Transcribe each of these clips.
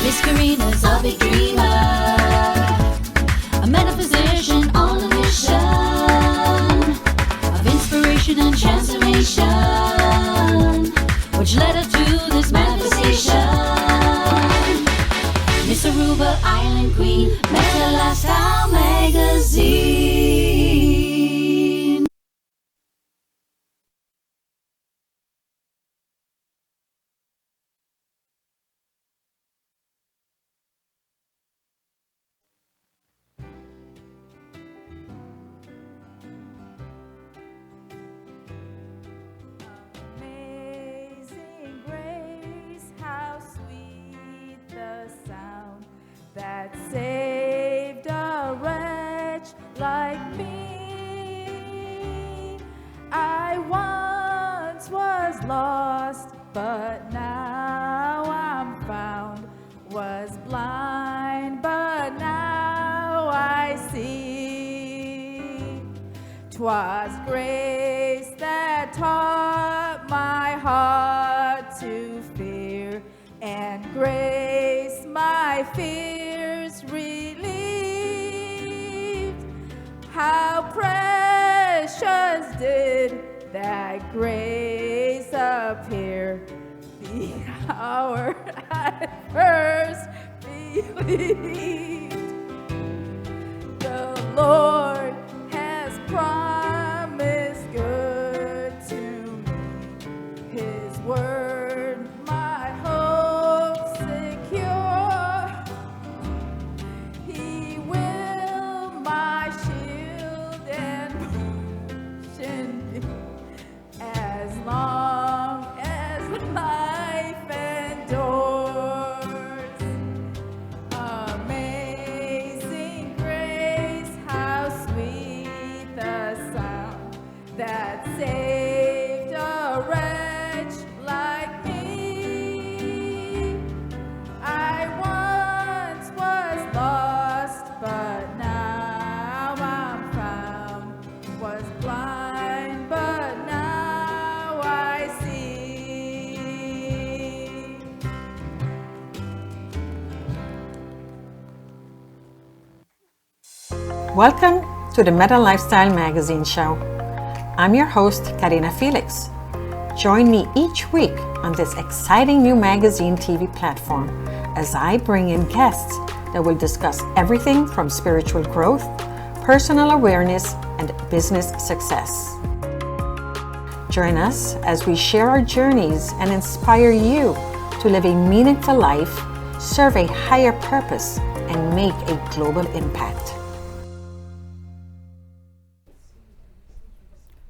Miss Karina's a big dreamer, a metaphysician on a mission of inspiration and transformation, which led her to this manifestation. Miss Aruba Island Queen, Meta Lifestyle Magazine. Amazing grace, how sweet the sound that saved a wretch like me. I once was lost, but now I'm found. Was blind, but now I see. 'Twas grace that taught my heart to fear, and grace my fears relieved. How precious did that grace appear the hour I first believed. The Lord has promised good to me. His word, my hope secure. He will my shield and portion be, as long as life endures. Amazing grace, how sweet the sound that saved a wretch like me. I once was lost, but now I'm found. Was blind, but now I see. Welcome to the Meta Lifestyle Magazine Show. I'm your host, Karina Felix. Join me each week on this exciting new magazine TV platform as I bring in guests that will discuss everything from spiritual growth, personal awareness, and business success. Join us as we share our journeys and inspire you to live a meaningful life, serve a higher purpose, and make a global impact.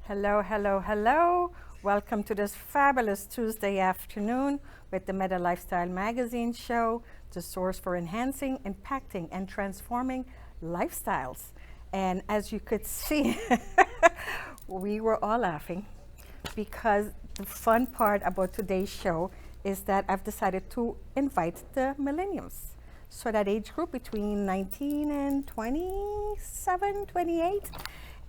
Hello, hello, hello. Welcome to this fabulous Tuesday afternoon with the Meta Lifestyle Magazine Show, the source for enhancing, impacting, and transforming lifestyles. And as you could see, we were all laughing because the fun part about today's show is that I've decided to invite the millennials. So that age group between 19 and 27, 28.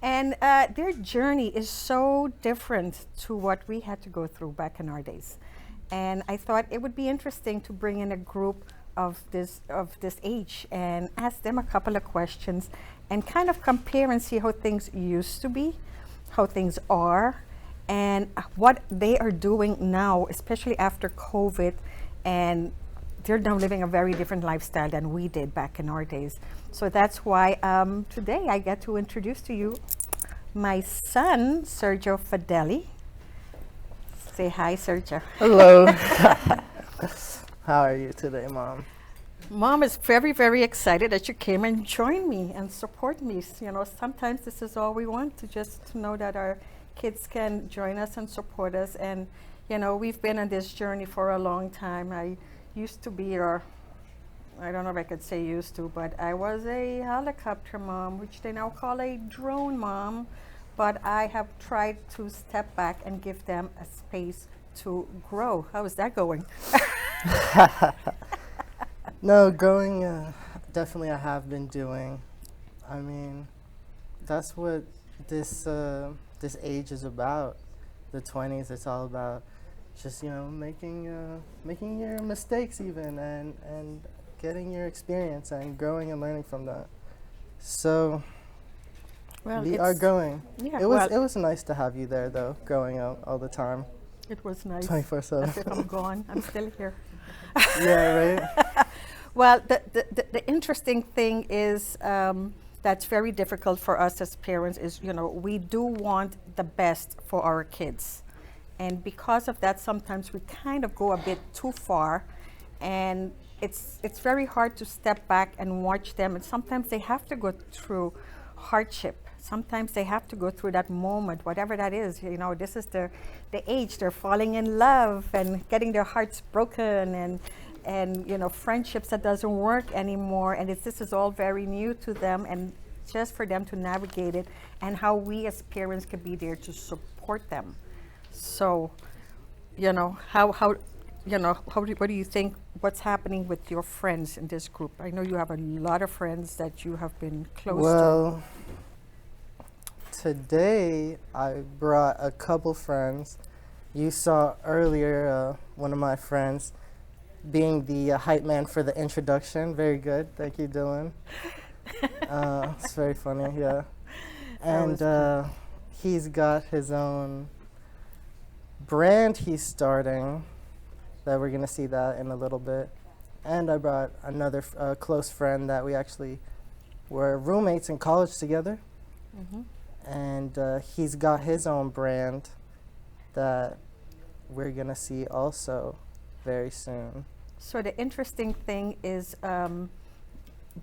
And their journey is so different to what we had to go through back in our days. And I thought it would be interesting to bring in a group of this age and ask them a couple of questions and kind of compare and see how things used to be, how things are, and what they are doing now, especially after COVID. And they're now living a very different lifestyle than we did back in our days. So that's why today I get to introduce to you my son, Sergio Fedele. Say hi, Sergio. Hello. How are you today, Mom? Mom is very, very excited that you came and joined me and support me. You know, sometimes this is all we want, to just to know that our kids can join us and support us. And, you know, we've been on this journey for a long time. I used to be, or I don't know if I could say used to, but I was a helicopter mom, which they now call a drone mom. But I have tried to step back and give them a space to grow. How is that going? No, growing, definitely I have been doing. I mean, that's what this age is about. The 20s, it's all about just, you know, making your mistakes even and getting your experience and growing and learning from that. So Well, we are going. Yeah, It was nice to have you there though, going out all the time, it was nice. 24/7. As if I'm gone, I'm still here. Yeah, right. Well, the interesting thing is that's very difficult for us as parents is, we do want the best for our kids. And because of that, sometimes we kind of go a bit too far. And it's very hard to step back and watch them. And sometimes they have to go through hardship. Sometimes they have to go through that moment, whatever that is. This is the age they're falling in love and getting their hearts broken and friendships that doesn't work anymore. And this is all very new to them, and just for them to navigate it, and how we as parents can be there to support them. So, what do you think? What's happening with your friends in this group? I know you have a lot of friends that you have been close to. Well, today I brought a couple friends. You saw earlier one of my friends being the hype man for the introduction. Very good. Thank you, Dylan. It's very funny, yeah. And he's got his own brand he's starting that we're going to see that in a little bit. And I brought another close friend that we actually were roommates in college together. Mm-hmm. And he's got his own brand that we're going to see also very soon. So the interesting thing is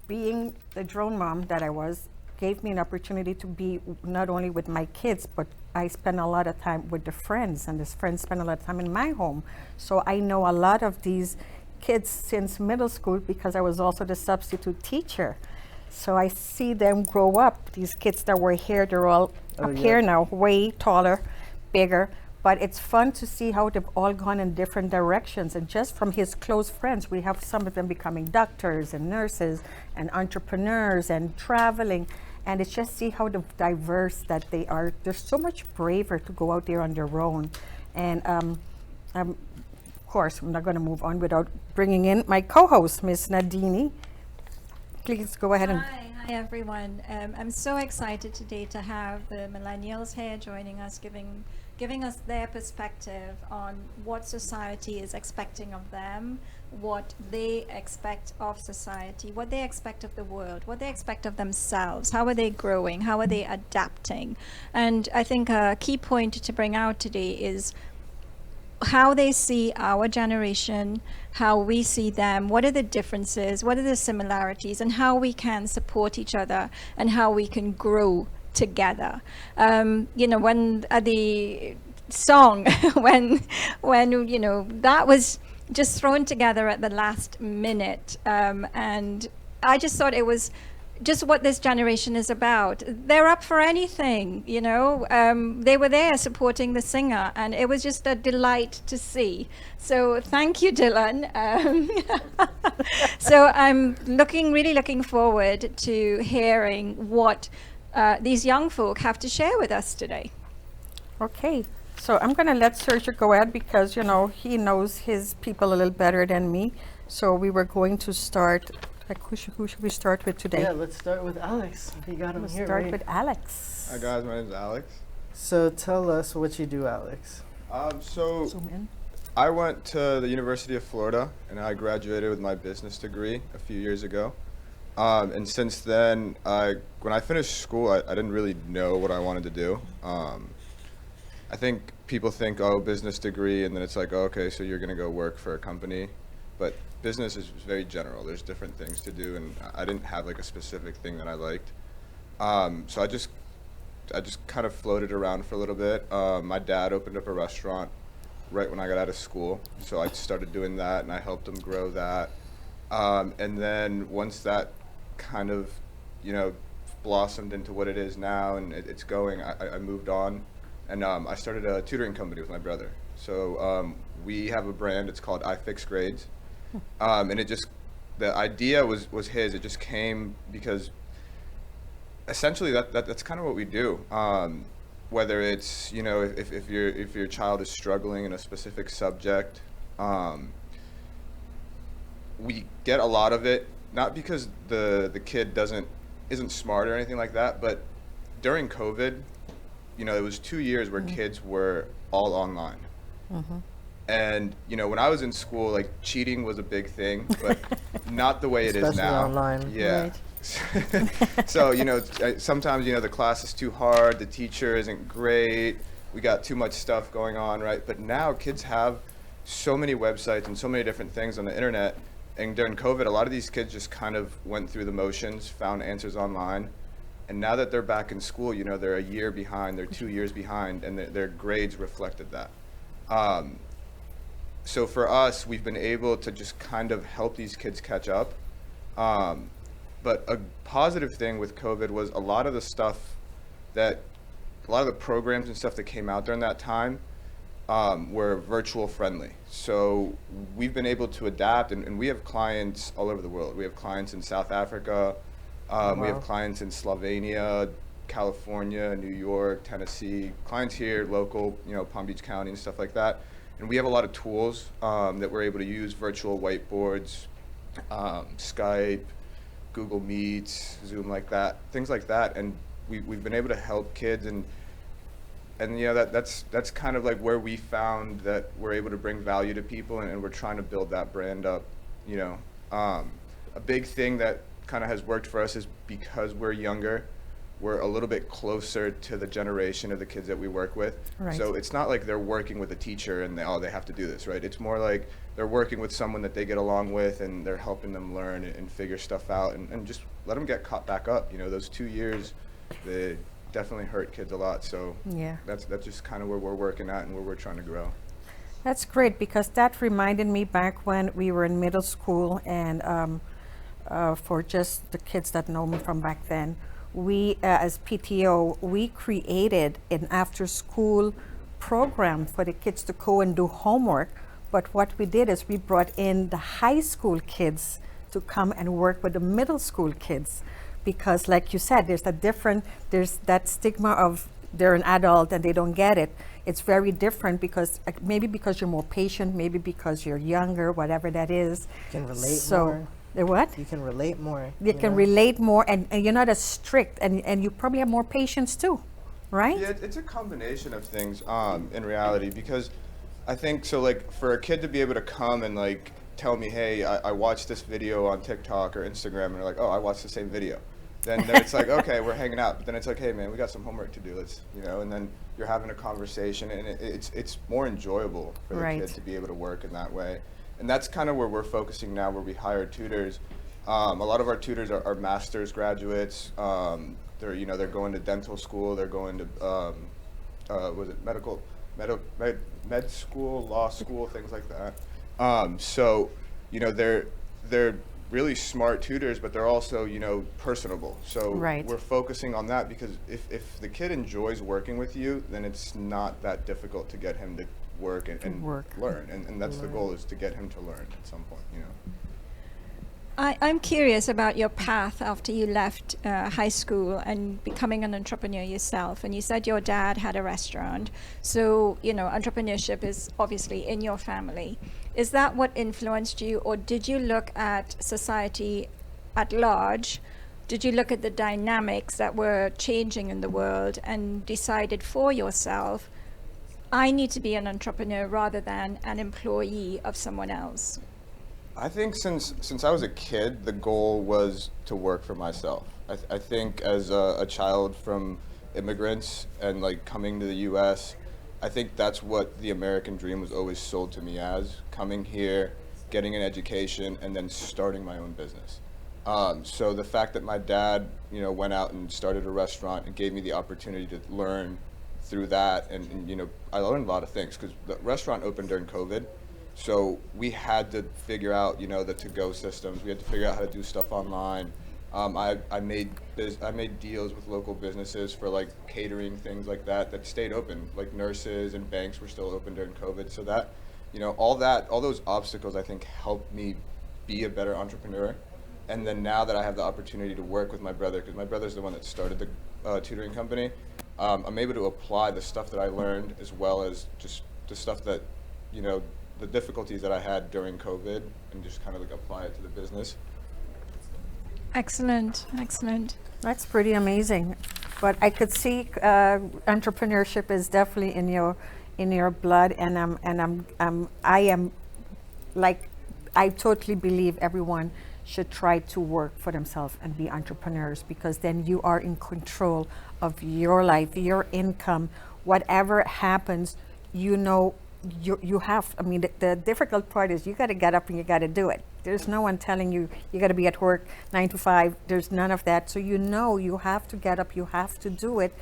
being the drone mom that I was gave me an opportunity to be not only with my kids, but I spend a lot of time with the friends, and these friends spend a lot of time in my home. So I know a lot of these kids since middle school because I was also the substitute teacher. So I see them grow up. These kids that were here, they're all up here now, way taller, bigger. But it's fun to see how they've all gone in different directions. And just from his close friends, we have some of them becoming doctors and nurses and entrepreneurs and traveling. And it's just see how diverse that they are. They're so much braver to go out there on their own. And of course, I'm not going to move on without bringing in my co-host, Miss Nandini. Please go ahead and... Hi everyone. I'm so excited today to have the millennials here joining us, giving us their perspective on what society is expecting of them, what they expect of society, what they expect of the world, what they expect of themselves, how are they growing, how are they adapting. And I think a key point to bring out today is how they see our generation, how we see them, what are the differences, what are the similarities, and how we can support each other and how we can grow together. When the song, when that was just thrown together at the last minute, and I just thought it was just what this generation is about. They're up for anything, they were there supporting the singer, and it was just a delight to see. So thank you, Dylan. So I'm really looking forward to hearing what these young folk have to share with us today. Okay, so I'm going to let Sergio go ahead because, he knows his people a little better than me. So we were going to start, who should we start with today? Yeah, let's start with Alex. You got him Let's here, start right? with Alex. Hi guys, my name is Alex. So tell us what you do, Alex. So Zoom in. I went to the University of Florida and I graduated with my business degree a few years ago. And since then, when I finished school, I didn't really know what I wanted to do. I think people think, oh, business degree, and then it's like, oh, okay, so you're gonna go work for a company. But business is very general. There's different things to do, and I didn't have like a specific thing that I liked. So I just kind of floated around for a little bit. My dad opened up a restaurant right when I got out of school, so I started doing that, and I helped him grow that. And then once that kind of, blossomed into what it is now, and it's going, I moved on, and I started a tutoring company with my brother. So we have a brand. It's called I Fix Grades. And the idea was his. It just came because essentially that's kind of what we do. Whether it's, if your child is struggling in a specific subject, we get a lot of it, not because the kid isn't smart or anything like that, but during COVID, it was 2 years where kids were all online. And, when I was in school, like, cheating was a big thing, but not the way it is Especially now. online. Yeah. So, sometimes, the class is too hard, the teacher isn't great, we got too much stuff going on, right? But now kids have so many websites and so many different things on the internet. And during COVID, a lot of these kids just kind of went through the motions, found answers online. And now that they're back in school, they're a year behind, they're 2 years behind, and their grades reflected that. So for us, we've been able to just kind of help these kids catch up. But a positive thing with COVID was a lot of the programs and stuff that came out during that time were virtual friendly. So we've been able to adapt, and we have clients all over the world. We have clients in South Africa, we have clients in Slovenia, California, New York, Tennessee, clients here, local, Palm Beach County and stuff like that. And we have a lot of tools that we're able to use, virtual whiteboards, Skype, Google Meets, Zoom, like that, things like that. And we've been able to help kids, and that's kind of like where we found that we're able to bring value to people, and we're trying to build that brand up. A big thing that kind of has worked for us is because we're younger, we're a little bit closer to the generation of the kids that we work with. Right. So it's not like they're working with a teacher and they have to do this, right? It's more like they're working with someone that they get along with, and they're helping them learn and figure stuff out, and just let them get caught back up. Those 2 years, they definitely hurt kids a lot. So Yeah. that's just kind of where we're working at and where we're trying to grow. That's great, because that reminded me back when we were in middle school, and for just the kids that know me from back then, we, as PTO, we created an after-school program for the kids to go and do homework. But what we did is we brought in the high school kids to come and work with the middle school kids, because, like you said, there's that stigma of they're an adult and they don't get it. It's very different because maybe because you're more patient, maybe because you're younger, whatever that is. You can relate So, more. the what? You can relate more. You can relate more, and you're not as strict, and you probably have more patience too, right? Yeah, it's a combination of things in reality, because I think so, like, for a kid to be able to come and like tell me, hey, I watched this video on TikTok or Instagram, and they're like, oh, I watched the same video. Then it's like, okay, we're hanging out. But then it's like, hey, man, we got some homework to do. Let's, and then you're having a conversation, and it's more enjoyable for the kid to be able to work in that way. And that's kind of where we're focusing now, where we hire tutors. A lot of our tutors are master's graduates. They're going to dental school. They're going to med school, law school, things like that. So they're really smart tutors, but they're also personable. So we're focusing on that, because if the kid enjoys working with you, then it's not that difficult to get him to work and learn, and that's the goal, is to get him to learn at some point. I'm curious about your path after you left high school and becoming an entrepreneur yourself. And you said your dad had a restaurant, so entrepreneurship is obviously in your family. Is that what influenced you, or did you look at society at large? Did you look at the dynamics that were changing in the world and decided for yourself, I need to be an entrepreneur rather than an employee of someone else? I think since I was a kid, the goal was to work for myself. I think as a child from immigrants and like coming to the U.S., I think that's what the American dream was always sold to me as: coming here, getting an education, and then starting my own business. So the fact that my dad, went out and started a restaurant and gave me the opportunity to learn through that, and I learned a lot of things, because the restaurant opened during COVID. So we had to figure out, the to-go systems. We had to figure out how to do stuff online. I made deals with local businesses for like catering, things like that stayed open. Like nurses and banks were still open during COVID. So that, all those obstacles, I think, helped me be a better entrepreneur. And then now that I have the opportunity to work with my brother, because my brother's the one that started the tutoring company, I'm able to apply the stuff that I learned, as well as just the stuff that, the difficulties that I had during COVID and just kind of like apply it to the business. Excellent, excellent. That's pretty amazing. But I could see entrepreneurship is definitely in your blood, and I am like, I totally believe everyone should try to work for themselves and be entrepreneurs, because then you are in control of your life, your income, whatever happens, you know, you have, I mean, the difficult part is you got to get up and you got to do it. There's no one telling you you got to be at work 9 to 5. There's none of that. So you know you have to get up, you have to do it.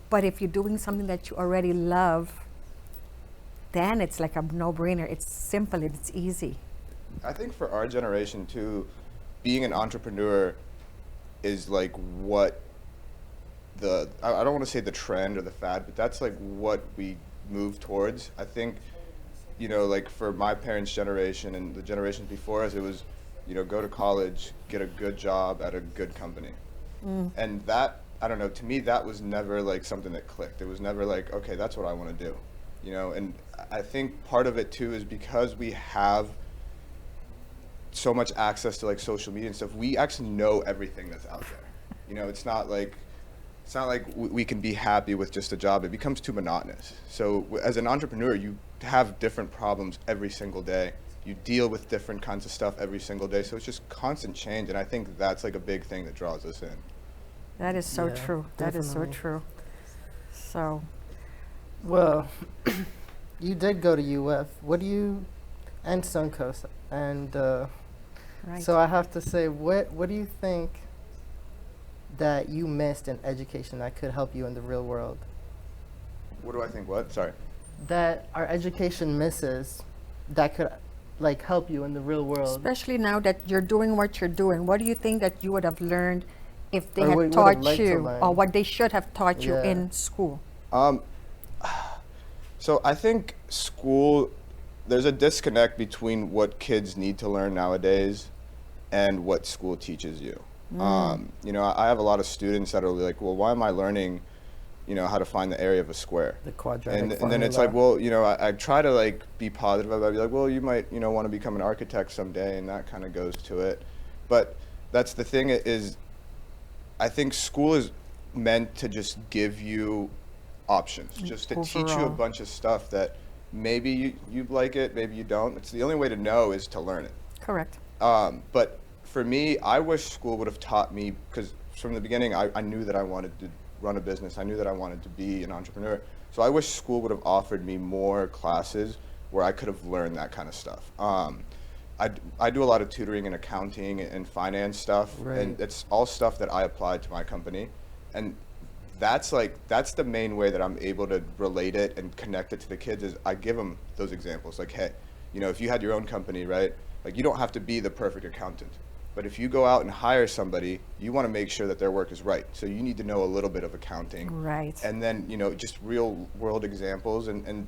But if you're doing something that you already love, then it's like a no-brainer. It's simple, it's easy. I think for our generation too, being an entrepreneur is like what I don't want to say the trend or the fad, but that's like what we move towards. I think, you know, like for my parents' generation and the generations before us, it was, you know, go to college, get a good job at a good company. And that, I don't know, to me, that was never like something that clicked. It was never like, okay, that's what I want to do, you know? And I think part of it too is because we have so much access to like social media and stuff, we actually know everything that's out there. You know, it's not like we can be happy with just a job. It becomes too monotonous. So as an entrepreneur, you have different problems every single day. You deal with different kinds of stuff every single day. So it's just constant change. And I think that's like a big thing that draws us in. That is so Yeah, true. That is so definitely. true. So, Well, you did go to UF. What do you, and Suncoast, and right. so I have to say, what do you think that you missed in education that could help you in the real world? What do I think? What? Sorry. That our education misses that could like help you in the real world? Especially now that you're doing what you're doing, what do you think that you would have learned if they Or had would have taught liked to you, learn. or what they should have taught you Yeah. in school? So I think school, there's a disconnect between what kids need to learn nowadays and what school teaches you. You know, I have a lot of students that are like, well, why am I learning, you know, how to find the area of a square? The quadratic And then it's like, well, you know, I try to like be positive about it. I'd be like, well, you might, you know, want to become an architect someday, and that kind of goes to it. But that's the thing is, I think school is meant to just give you options, just to teach you a Overall. bunch of stuff that maybe you like it, maybe you don't. It's the only way to know is to learn it. Correct. But for me, I wish school would have taught me, because from the beginning, I knew that I wanted to run a business. I knew that I wanted to be an entrepreneur. So I wish school would have offered me more classes where I could have learned that kind of stuff. I do a lot of tutoring in accounting and finance stuff, Right. and it's all stuff that I applied to my company. And that's the main way that I'm able to relate it and connect it to the kids, is I give them those examples. Like, hey, you know, if you had your own company, right? Like, you don't have to be the perfect accountant. But if you go out and hire somebody, you want to make sure that their work is right. So you need to know a little bit of accounting. Right. And then, you know, just real world examples. And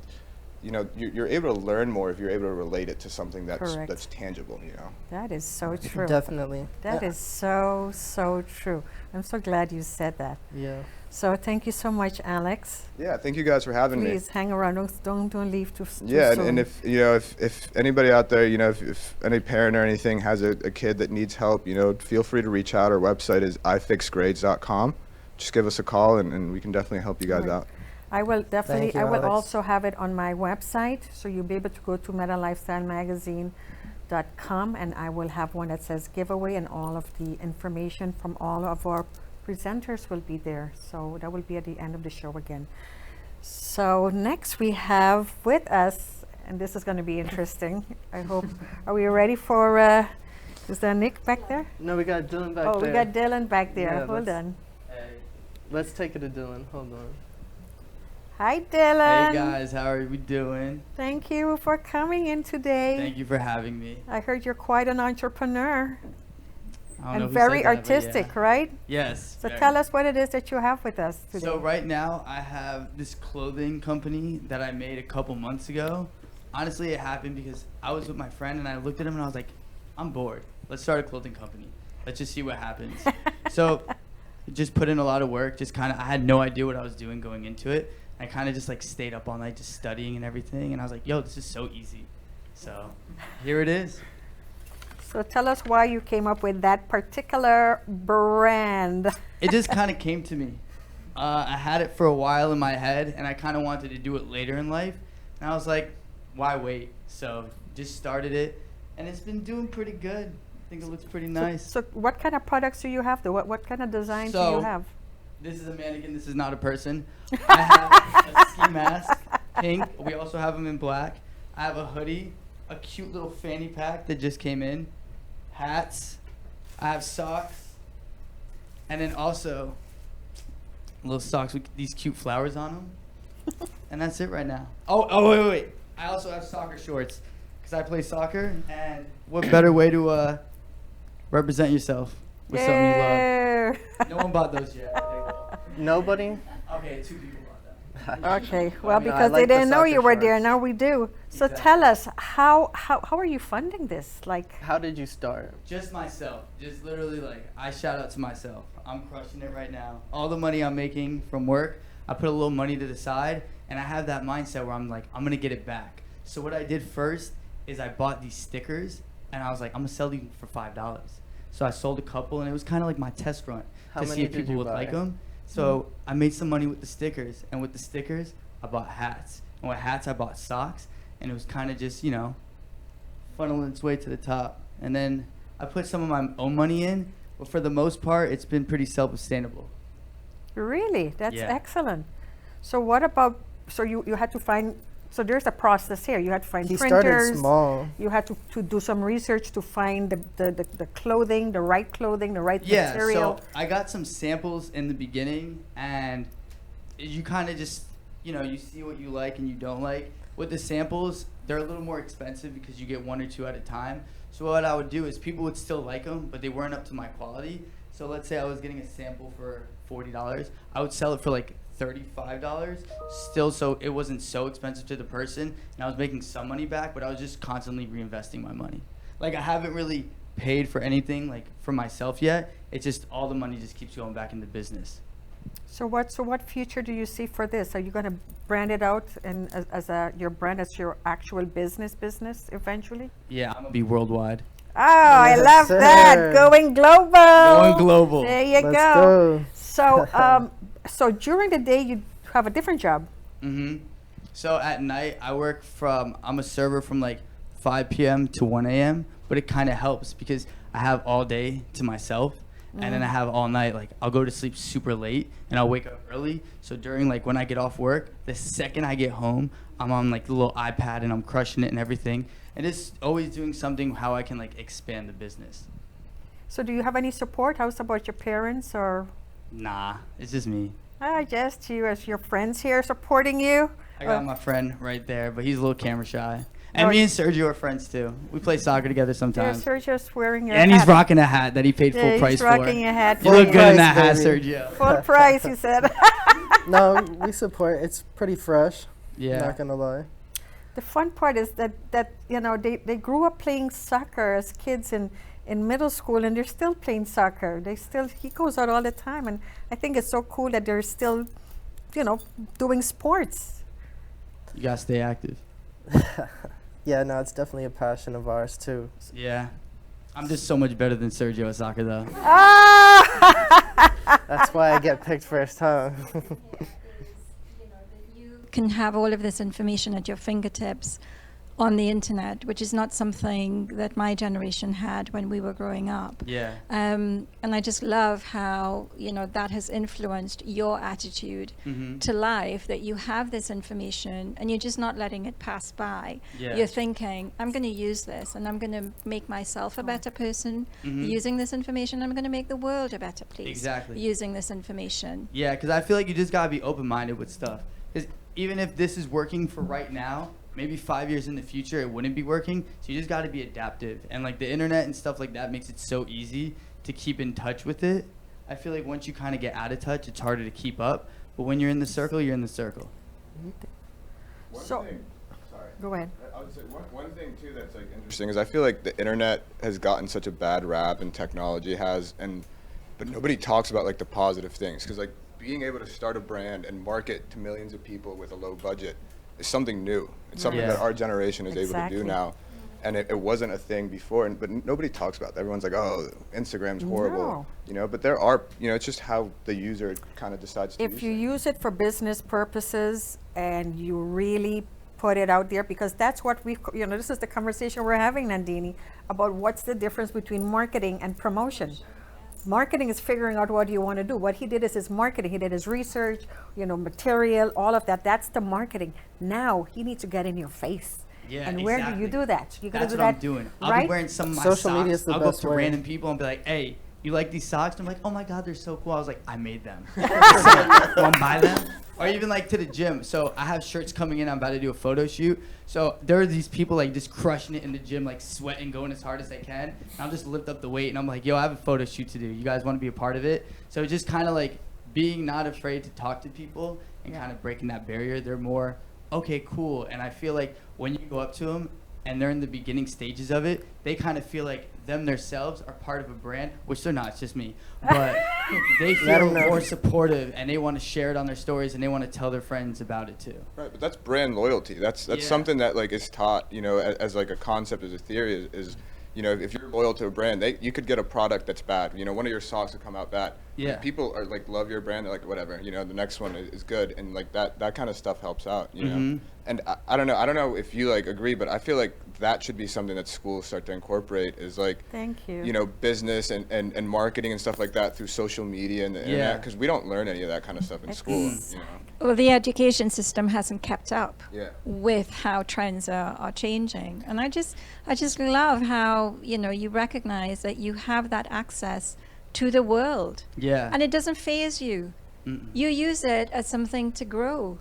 you know, you're able to learn more if you're able to relate it to something Correct. that's tangible, you know? That is so true. Definitely. That is so, so true. I'm so glad you said that. Yeah. So thank you so much, Alex. Yeah, thank you guys for having me. Please hang around. Don't leave too soon. Yeah, and if you know, if anybody out there, you know, if any parent or anything has a kid that needs help, you know, feel free to reach out. Our website is ifixgrades.com. Just give us a call, and we can definitely help you guys Right. out. I will definitely, you, I will Alex. also have it on my website, so you'll be able to go to metalifestylemagazine.com, and I will have one that says giveaway, and all of the information from all of our presenters will be there. So that will be at the end of the show again. So next we have with us, and this is going to be interesting. I hope, are we ready for, is there Nick back there? No, we got Dylan back Oh, there. we got Dylan back there. Yeah, Hold let's- on. Let's take it to Dylan. Hold on. Hi, Dylan. Hey guys, how are we doing? Thank you for coming in today. Thank you for having me. I heard you're quite an entrepreneur I don't know and who very said that, but artistic, yeah. right? Yes. So very. tell us what it is that you have with us today. So right now I have this clothing company that I made a couple months ago. Honestly, it happened because I was with my friend and I looked at him and I was like, I'm bored. Let's start a clothing company. Let's just see what happens. So just put in a lot of work, just kind of, I had no idea what I was doing going into it. I kind of just like stayed up all night just studying and everything. And I was like, yo, this is so easy. So here it is. So tell us why you came up with that particular brand. It just kind of came to me. I had it for a while in my head, and I kind of wanted to do it later in life. And I was like, why wait? So just started it, and it's been doing pretty good. I think it looks pretty nice. So what kind of products do you have? What kind of designs do you have? This is a mannequin. This is not a person. I have a ski mask, pink. We also have them in black. I have a hoodie, a cute little fanny pack that just came in, hats. I have socks, and then also little socks with these cute flowers on them. And that's it right now. Oh, wait. I also have soccer shorts because I play soccer, and what better way to represent yourself with something you love? No one bought those yet. Nobody? Okay, 2 people bought them. Okay, well, No, I because like they the didn't know you soccer were there, shorts. now we do. So Exactly. tell us, how are you funding this? Like, How did you start? Just myself. Just literally like, I shout out to myself. I'm crushing it right now. All the money I'm making from work, I put a little money to the side, and I have that mindset where I'm like, I'm gonna get it back. So what I did first is I bought these stickers, and I was like, I'm gonna sell these for $5. So I sold a couple, and it was kind of like my test run How to many see if did people you would buy? like them. So I made some money with the stickers, and with the stickers, I bought hats. And with hats, I bought socks, and it was kind of just, funneling its way to the top. And then I put some of my own money in, but for the most part, it's been pretty self-sustainable. really? That's Yeah. excellent. So what about, so you had to find, so there's a process here. You had to find He printers. started small. You had to do some research to find the clothing, the right Yeah, material. so I got some samples in the beginning, and you kind of just, you see what you like and you don't like. With the samples, they're a little more expensive because you get 1 or 2 at a time. So what I would do is people would still like them, but they weren't up to my quality. So let's say I was getting a sample for $40. I would sell it for like $35 still, so it wasn't so expensive to the person, and I was making some money back, but I was just constantly reinvesting my money. Like, I haven't really paid for anything like for myself yet. It's just all the money just keeps going back into business. So what future do you see for this? Are you going to brand it out and as your brand, as your actual business eventually? Yeah, I'm gonna be worldwide. Oh, I Yes, love that. sir. Going global. Going global. There you Let's go. go. So so during the day you have a different job. So at night, I'm a server from like 5 p.m. to 1 a.m., but it kind of helps because I have all day to myself, and then I have all night. Like, I'll go to sleep super late, and I'll wake up early. So during, like, when I get off work, the second I get home, I'm on, like, the little iPad, and I'm crushing it and everything. And it's always doing something how I can, like, expand the business. So do you have any support? How's about your parents or Nah, it's just me. just you as your friends here supporting you? I got my friend right there, but he's a little camera shy. And Oh, me and Sergio are friends, too. We play soccer together Yeah, sometimes. Sergio's wearing your And hat. he's rocking a hat that he paid Yeah, full he's price for. rocking a hat. You for look you. good in that Price, hat, baby. Sergio. Full price, he said. No, we support. It's pretty fresh. Yeah. Not gonna lie. The fun part is that they grew up playing soccer as kids in middle school, and they're still playing soccer. He goes out all the time, and I think it's so cool that they're still, doing sports. You gotta stay active. Yeah, no, it's definitely a passion of ours too. Yeah. I'm just so much better than Sergio at soccer, though. Ah! That's why I get picked first, huh? You can have all of this information at your fingertips on the internet, which is not something that my generation had when we were growing up. Yeah. And I just love how, that has influenced your attitude to life, that you have this information and you're just not letting it pass by. Yeah. You're thinking, I'm going to use this and I'm going to make myself a better person using this information. I'm going to make the world a better place Exactly. using this information. Yeah, because I feel like you just gotta be open-minded with stuff. Because even if this is working for right now, maybe 5 years in the future it wouldn't be working. So you just gotta be adaptive. And like the internet and stuff like that makes it so easy to keep in touch with it. I feel like once you kind of get out of touch, it's harder to keep up. But when you're in the circle, you're in the circle. So- Go ahead. I would say one thing too that's like interesting is I feel like the internet has gotten such a bad rap, and technology has, but nobody talks about like the positive things, because like being able to start a brand and market to millions of people with a low budget is something new. It's something Yeah. that our generation is able to Exactly. do now. And it wasn't a thing before, but nobody talks about that. Everyone's like, oh, Instagram's horrible, No. you know, but there are, you know, it's just how the user kind of decides to If use you it. use it for business purposes and you really put it out there, because that's what we, this is the conversation we're having, Nandini, about what's the difference between marketing and promotion. Marketing is figuring out what you want to do. What he did is his marketing. He did his research, material, all of that. That's the marketing. Now he needs to get in your face. Yeah, And where do you exactly. do that? You gotta That's do what that, I'm doing. I'll right? be wearing some of my Social socks. media is the I'll go up best to way. random people and be like, hey, you like these socks? And I'm like, oh my God, they're so cool. I was like, I made them. So, want to buy them? Or even like to the gym. So I have shirts coming in. I'm about to do a photo shoot. So there are these people like just crushing it in the gym, like sweating, going as hard as they can. And I'll just lift up the weight and I'm like, yo, I have a photo shoot to do. You guys want to be a part of it? So just kind of like being not afraid to talk to people and kind of breaking that barrier. They're more, okay, cool. And I feel like when you go up to them and they're in the beginning stages of it, they kind of feel like them themselves are part of a brand, which they're not, it's just me. But they Let 'em feel know. more supportive and they want to share it on their stories and they want to tell their friends about it too. Right, but that's brand loyalty. That's Yeah. something that like is taught, as like a concept, as a theory is if you're loyal to a brand, you could get a product that's bad. One of your socks would come out bad. Yeah. If people are like love your brand, they're like whatever. The next one is good, and like that kind of stuff helps out. Mhm. And I don't know if you like agree, but I feel like that should be something that schools start to incorporate. Is like Thank you. business and marketing and stuff like that through social media and the internet, because we don't learn any of that kind of stuff in school. Well, the education system hasn't kept up Yeah. with how trends are changing. And I just love how, you recognize that you have that access to the world. Yeah. And it doesn't faze you. Mm-mm. You use it as something to grow.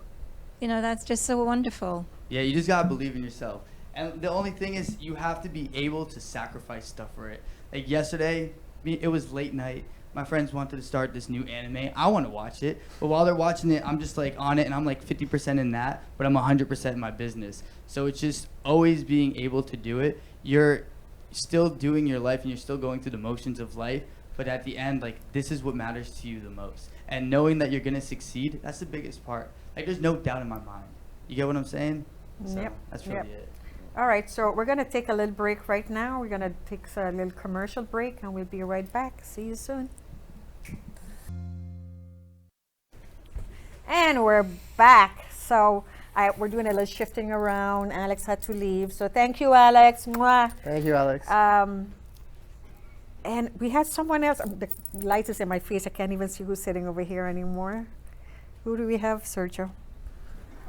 That's just so wonderful. Yeah, you just gotta believe in yourself. And the only thing is, you have to be able to sacrifice stuff for it. Like yesterday, it was late night. My friends wanted to start this new anime. I want to watch it, but while they're watching it, I'm just like on it, and I'm like 50% in that, but I'm 100% in my business. So it's just always being able to do it. You're still doing your life, and you're still going through the motions of life, but at the end, like, this is what matters to you the most. And knowing that you're gonna succeed, that's the biggest part. Like, there's no doubt in my mind. You get what I'm saying? So Yep, that's really yep. it. All right, so we're going to take a little break right now. We're going to take a little commercial break, and we'll be right back. See you soon. And we're back. So we're doing a little shifting around. Alex had to leave. So thank you, Alex. Mwah. Thank you, Alex. And we had someone else. The light is in my face. I can't even see who's sitting over here anymore. Who do we have, Sergio?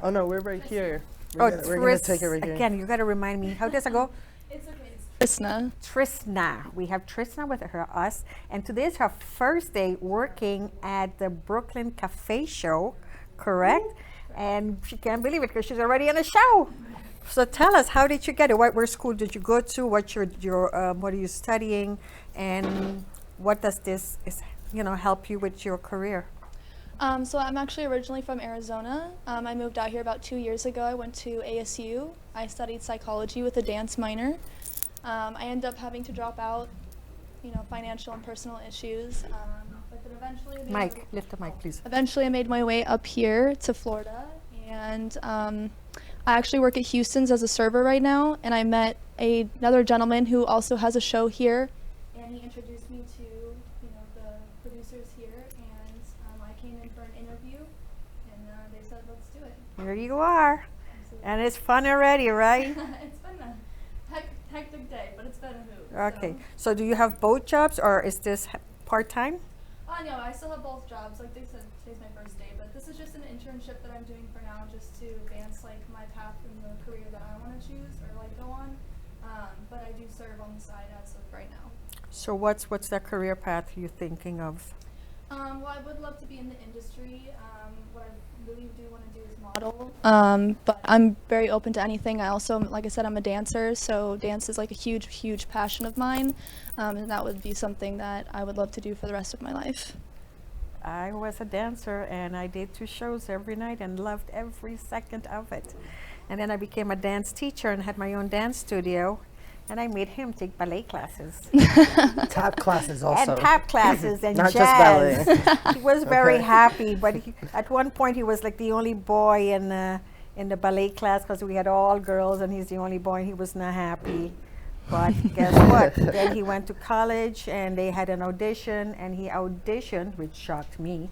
Oh no, we're right here. Oh, We're gonna take it right here. Again, you got to remind me. How does it go? Krishna. Trisna. We have Trisna with us. And today is her first day working at the Brooklyn Cafe Show, correct? And she can't believe it because she's already on a show. So tell us, how did you get it? Where school did you go to? What's your what are you studying? And what does this help you with your career? So I'm actually originally from Arizona. I moved out here about 2 years ago. I went to ASU. I studied psychology with a dance minor. I ended up having to drop out, financial and personal issues. But then eventually, Mike, lift the mic, please. Eventually, I made my way up here to Florida, and I actually work at Houston's as a server right now. And I met another gentleman who also has a show here, and he introduced me to the producers here. And I came in for an interview, and they said, "Let's do it." Here you are. And it's fun already, right? It's been a hectic day, but it's been a hoot. Okay. So do you have both jobs, or is this part-time? No, I still have both jobs. Like they said, today's my first day, but this is just an internship that I'm doing for now, just to advance my path in the career that I want to choose or go on. But I do serve on the side as of right now. So what's that career path you're thinking of? Well, I would love to be in the industry. What I really do want to do is model. But I'm very open to anything. I also, like I said, I'm a dancer, so dance is like a huge, huge passion of mine. And that would be something that I would love to do for the rest of my life. I was a dancer, and I did 2 shows every night and loved every second of it. And then I became a dance teacher and had my own dance studio. and I made him take ballet classes Tap classes also. and tap classes and Not jazz. just ballet. He was very Okay. happy, but at one point he was like the only boy in the ballet class because we had all girls, and he's the only boy, and he was not happy. But guess what? Then he went to college, and they had an audition, and he auditioned, which shocked me.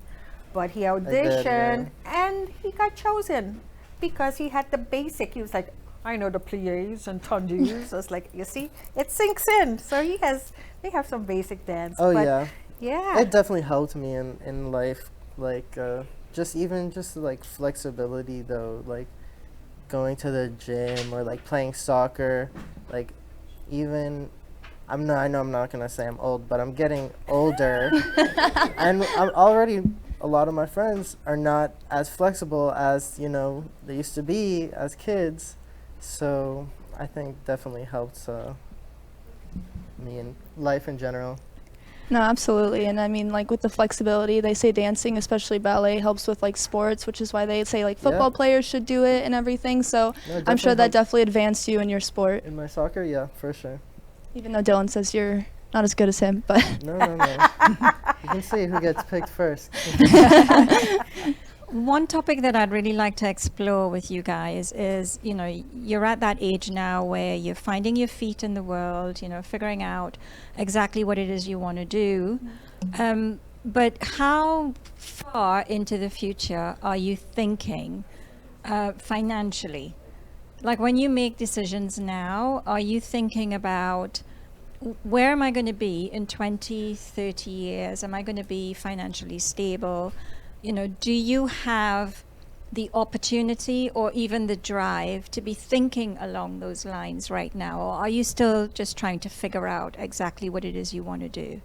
But he auditioned, and he got chosen because he had the basic. He was like, I know the pliés and tendus. I was like, you see, it sinks in. So they have some basic dance. Oh, but yeah. Yeah. It definitely helped me in life, like just like flexibility though, like going to the gym or like playing soccer, like even I know I'm not gonna say I'm old, but I'm getting older, and I'm already a lot of my friends are not as flexible as they used to be as kids, so I think definitely helped me in life in general. No, absolutely. And I mean, like with the flexibility, they say dancing, especially ballet, helps with like sports, which is why they say like football players should do it and everything. So No, it I'm sure definitely that helped. definitely advanced you in your sport, In my soccer, yeah, for sure. even though Dylan says you're not as good as him. But No. You can see who gets picked first. One topic that I'd really like to explore with you guys is, you're at that age now where you're finding your feet in the world, figuring out exactly what it is you want to do. But how far into the future are you thinking financially? Like when you make decisions now, are you thinking about where am I going to be in 20, 30 years? Am I going to be financially stable? Do you have the opportunity or even the drive to be thinking along those lines right now? Or are you still just trying to figure out exactly what it is you want to do?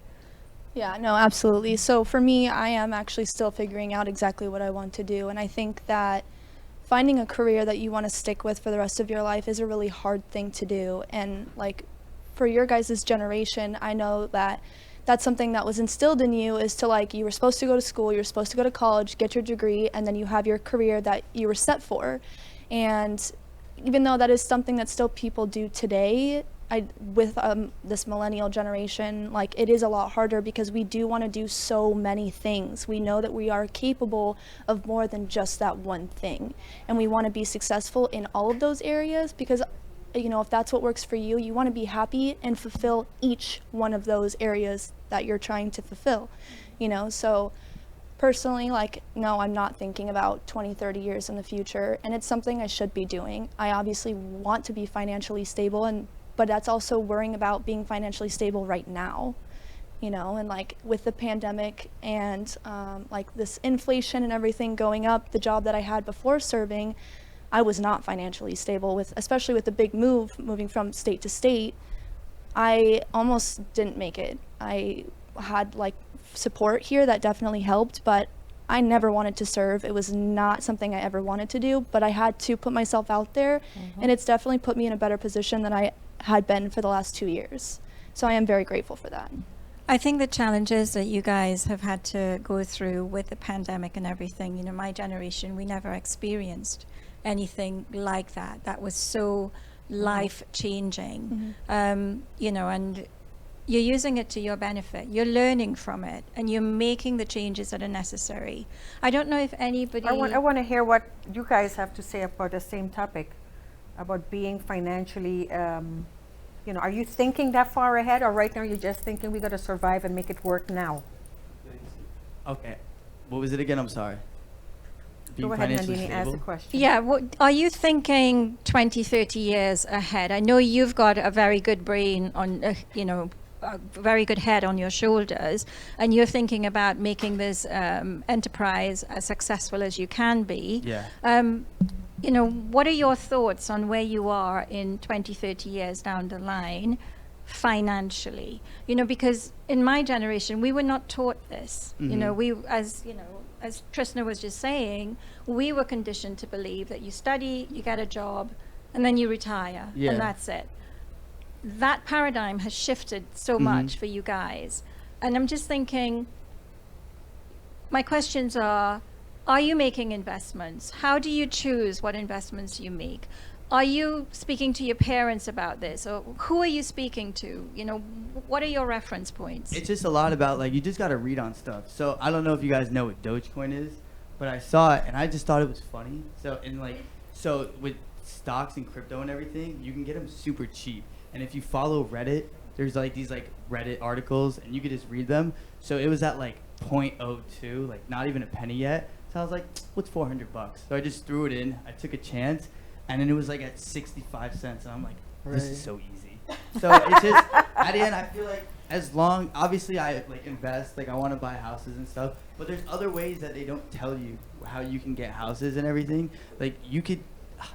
yeah, no, absolutely. So for me, I am actually still figuring out exactly what I want to do. And I think that finding a career that you want to stick with for the rest of your life is a really hard thing to do. And like for your guys' generation, I know that that's something that was instilled in you, is to like, you were supposed to go to school, you're supposed to go to college, get your degree, and then you have your career that you were set for. And even though that is something that still people do today, with this millennial generation, like it is a lot harder because we do want to do so many things. We know that we are capable of more than just that one thing, and we want to be successful in all of those areas because if that's what works for you, you want to be happy and fulfill each one of those areas that you're trying to fulfill, So personally, like, no, I'm not thinking about 20, 30 years in the future, and it's something I should be doing. I obviously want to be financially stable, but that's also worrying about being financially stable right now, and like with the pandemic and like this inflation and everything going up, the job that I had before serving, I was not financially stable, especially with the big moving from state to state. I almost didn't make it. I had like support here that definitely helped, but I never wanted to serve. It was not something I ever wanted to do, but I had to put myself out there, and it's definitely put me in a better position than I had been for the last 2 years. So I am very grateful for that. I think the challenges that you guys have had to go through with the pandemic and everything, my generation, we never experienced anything like that. That was so life-changing, and you're using it to your benefit. You're learning from it, and you're making the changes that are necessary. I don't know if anybody... I want to hear what you guys have to say about the same topic, about being financially, are you thinking that far ahead, or right now you're just thinking we got to survive and make it work now? Okay. What was it again? I'm sorry. Being Go ahead, financially Nandini, ask the stable? question. Yeah, are you thinking 20, 30 years ahead? I know you've got a very good brain on, a very good head on your shoulders, and you're thinking about making this enterprise as successful as you can be. Yeah. What are your thoughts on where you are in 20, 30 years down the line financially? Because in my generation, we were not taught this. As Trishna was just saying, we were conditioned to believe that you study, you get a job, and then you retire, and that's it. That paradigm has shifted so much for you guys. And I'm just thinking, my questions are you making investments? How do you choose what investments you make? Are you speaking to your parents about this, or who are you speaking to? You know, what are your reference points? It's just a lot about, like, you just got to read on stuff. So I don't know if you guys know what Dogecoin is, but I saw it and I just thought it was funny. So with stocks and crypto and everything, you can get them super cheap. And if you follow Reddit, there's like these like Reddit articles and you could just read them. So it was at like 0.02, like not even a penny yet. So I was like, what's $400? So I just threw it in. I took a chance, and then it was like at 65 cents, and I'm like, this is so easy. So it's just, at the end, I feel like as long, obviously I like invest, like I want to buy houses and stuff, but there's other ways that they don't tell you how you can get houses and everything. Like you could,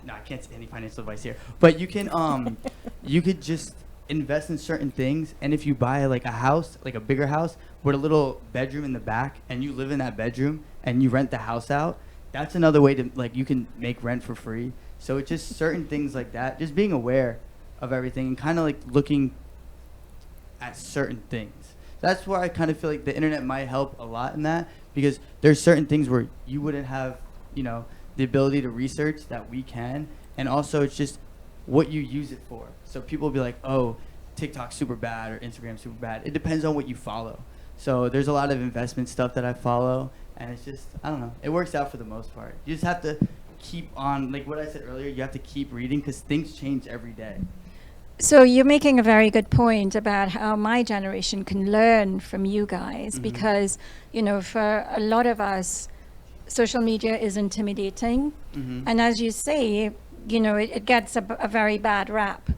no, I can't say any financial advice here, but you can, you could just invest in certain things, and if you buy like a house, like a bigger house with a little bedroom in the back, and you live in that bedroom and you rent the house out, that's another way to, like, you can make rent for free. So it's just certain things like that, just being aware of everything and kind of like looking at certain things. That's where I kind of feel like the internet might help a lot in that, because there's certain things where you wouldn't have, you know, the ability to research that we can. And also it's just what you use it for. So people will be like, oh, TikTok's super bad or Instagram's super bad. It depends on what you follow. So there's a lot of investment stuff that I follow, and it's just, I don't know, it works out for the most part. You just have to keep on, like what I said earlier, you have to keep reading because things change every day. So you're making a very good point about how my generation can learn from you guys, because, you know, for a lot of us, social media is intimidating. And as you say, you know, it gets a very bad rap,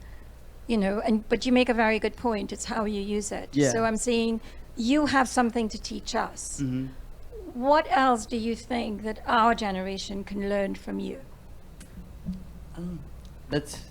you know, but you make a very good point. It's how you use it. Yeah. So I'm saying you have something to teach us. What else do you think that our generation can learn from you? That's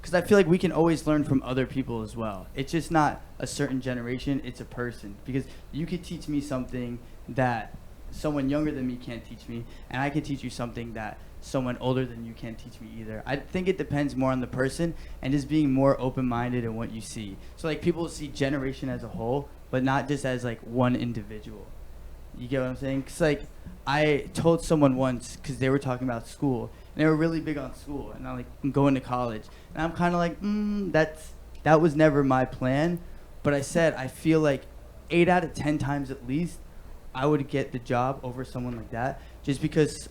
because I feel like we can always learn from other people as well. It's just not a certain generation, it's a person. Because you could teach me something that someone younger than me can't teach me, and I could teach you something that someone older than you can't teach me either. I think it depends more on the person and just being more open-minded in what you see. So like people see generation as a whole, but not just as like one individual. You get what I'm saying? Because like I told someone once, because they were talking about school, and they were really big on school, and I'm going to college, and I'm kind of like, that was never my plan. But I said I feel like 8 out of 10 times at least I would get the job over someone like that, just because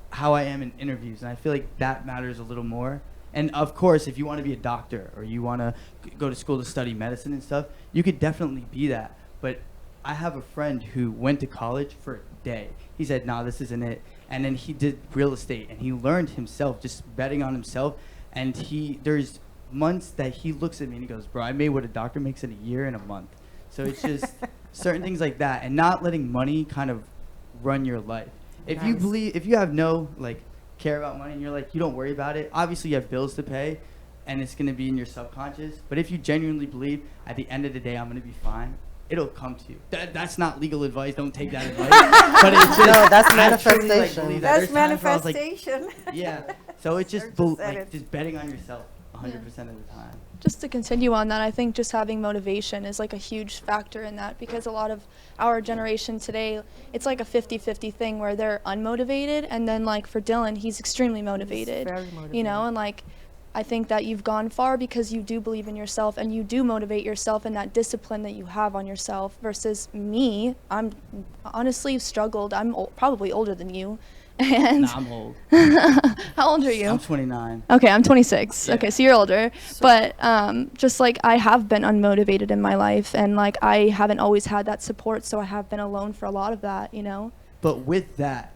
how I am in interviews, and I feel like that matters a little more. And of course, if you want to be a doctor or you want to go to school to study medicine and stuff, you could definitely be that. But I have a friend who went to college for a day. He said, nah, this isn't it. And then he did real estate, and he learned himself, just betting on himself. And there's months that he looks at me and he goes, bro, I made what a doctor makes in a year and a month. So it's just certain things like that, and not letting money kind of run your life. If you believe, if you have no like care about money and you're like, you don't worry about it, obviously you have bills to pay and it's going to be in your subconscious. But if you genuinely believe at the end of the day I'm going to be fine, it'll come to you. That's not legal advice. Don't take that advice. But it's just, No, that's I truly, like, manifestation. believe that. That's There's times where I was like, manifestation. yeah. So it's just Sergio said it. just betting on yourself 100% of the time. Just to continue on that, I think just having motivation is like a huge factor in that, because a lot of our generation today, it's like a 50-50 thing where they're unmotivated, and then like for Dylan, he's extremely motivated, very motivated. you know, and like I think that you've gone far because you do believe in yourself and you do motivate yourself, and that discipline that you have on yourself. Versus me, I'm honestly struggled. I'm probably older than you. And Nah, I'm old. how old are you? I'm 29. Okay, I'm 26. Yeah. Okay, so you're older. But just like I have been unmotivated in my life, and like I haven't always had that support, so I have been alone for a lot of that, you know? But with that,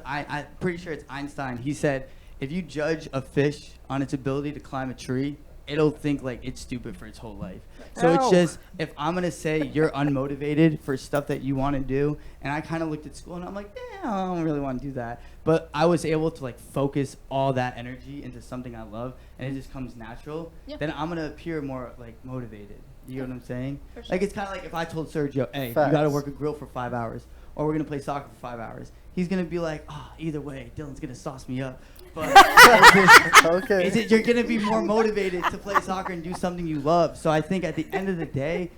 I'm pretty sure it's Einstein. He said, if you judge a fish on its ability to climb a tree, it'll think like it's stupid for its whole life. So it's just, if I'm going to say you're unmotivated for stuff that you want to do, and I kind of looked at school and I'm like, I don't really want to do that. But I was able to like focus all that energy into something I love, and it just comes natural, Yeah. then I'm going to appear more like motivated. You know what I'm saying? For sure. Like it's kind of like if I told Sergio, hey, you Facts. got to work a grill for 5 hours, or we're going to play soccer for 5 hours. He's going to be like, either way, Dylan's going to sauce me up. But Okay. you're going to be more motivated to play soccer and do something you love. So I think at the end of the day,